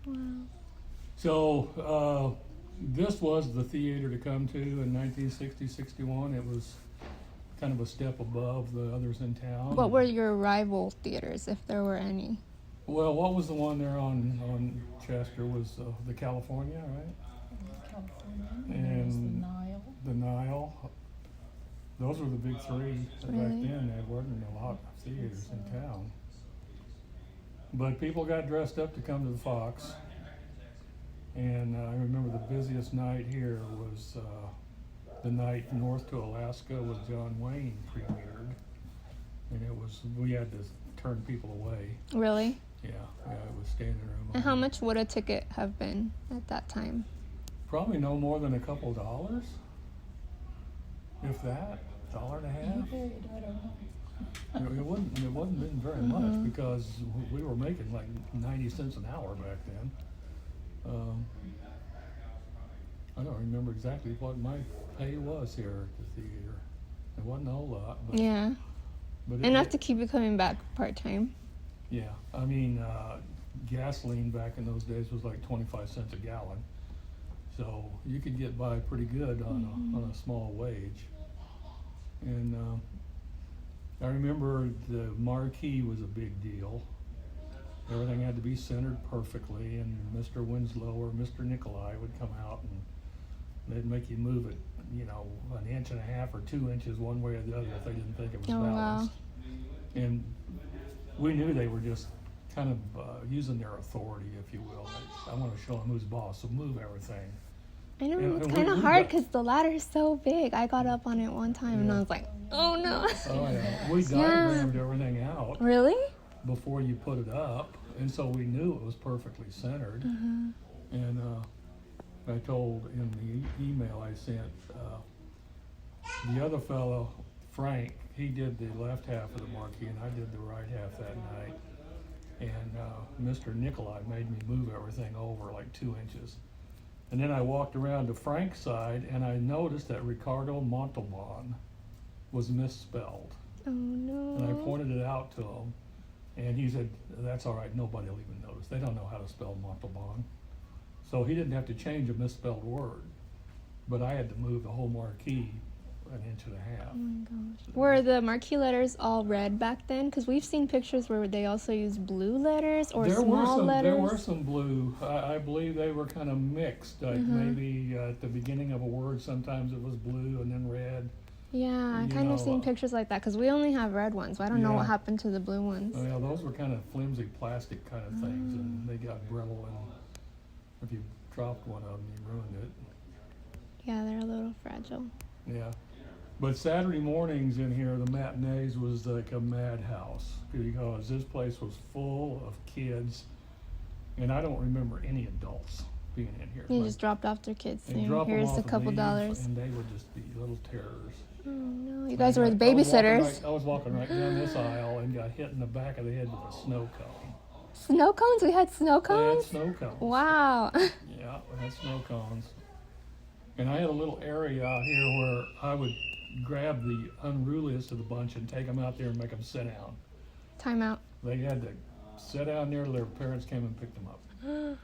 Wow. So this was the theater to come to in 1960-61. It was kind of a step above the others in town. What were your rival theaters, if there were any? Well, what was the one there on Chester was the California, right? California. And the Nile. The Nile. Those were the big three. Really? Back then, there wasn't a lot of theaters in town. But people got dressed up to come to the Fox. And I remember the busiest night here was the night North to Alaska with John Wayne premiered. And we had to turn people away. Really? Yeah, it was standing room. And how much would a ticket have been at that time? Probably no more than a couple dollars. If that, $1.50. I don't know. It wasn't been very much because we were making like 90 cents an hour back then. I don't remember exactly what my pay was here at the theater. It wasn't a whole lot, but Yeah. but Enough to keep you coming back part-time. Yeah, I mean, gasoline back in those days was like 25 cents a gallon, so you could get by pretty good on a small wage. And I remember the marquee was a big deal. Everything had to be centered perfectly, and Mr. Winslow or Mr. Nikolai would come out and they'd make you move it, an inch and a half or 2 inches one way or the other if they didn't think it was balanced. Wow. And we knew they were just kind of using their authority, if you will. Like, I want to show them who's boss, so move everything. I know, And it's we- kind of we hard got- because the ladder is so big. I got up on it one time and Yeah. I was like, oh no. Oh yeah, we diagrammed everything out Really? before you put it up, and so we knew it was perfectly centered. And I told in the email I sent, the other fellow, Frank, he did the left half of the marquee and I did the right half that night. And Mr. Nikolai made me move everything over like 2 inches. And then I walked around to Frank's side and I noticed that Ricardo Montalban was misspelled. Oh no. And I pointed it out to him, and he said, that's all right, nobody will even notice. They don't know how to spell Montalban. So he didn't have to change a misspelled word, but I had to move the whole marquee an inch and a half. Oh my gosh. Were the marquee letters all red back then? Because we've seen pictures where they also use blue letters or small letters. There were some blue. I believe they were kind of mixed. Like maybe at the beginning of a word, sometimes it was blue and then red. Yeah, I You kind of know, seen pictures like that because we only have red ones. So I don't know Yeah. what happened to the blue ones. Oh, yeah, those were kind of flimsy plastic kind of things, and they got brittle, and if you dropped one of them, you ruined it. Yeah, they're a little fragile. Yeah. But Saturday mornings in here, the matinees was like a madhouse because this place was full of kids, and I don't remember any adults being in here. You Like, just dropped off their kids. they'd Saying, drop 'em here's off a and couple leave, dollars. and they would just be little terrors. Oh no, you guys were the I was walking babysitters. I was walking right down this aisle and got hit in the back of the head with a snow cone. Snow cones? We had snow They had cones? snow cones. Wow. Yeah, we had snow cones. And I had a little area out here where I would grab the unruliest of the bunch and take them out there and make them sit down. Time out. They had to sit down there till their parents came and picked them up.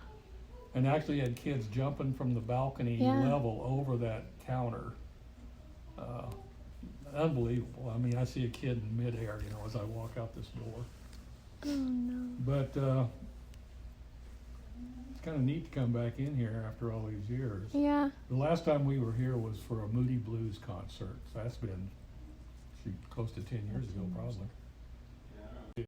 And actually had kids jumping from the balcony Yeah. level over that counter. Unbelievable. I mean, I see a kid in midair, as I walk out this door. Oh no. But it's kind of neat to come back in here after all these years. Yeah. The last time we were here was for a Moody Blues concert. So that's been close to 10 years ago, probably.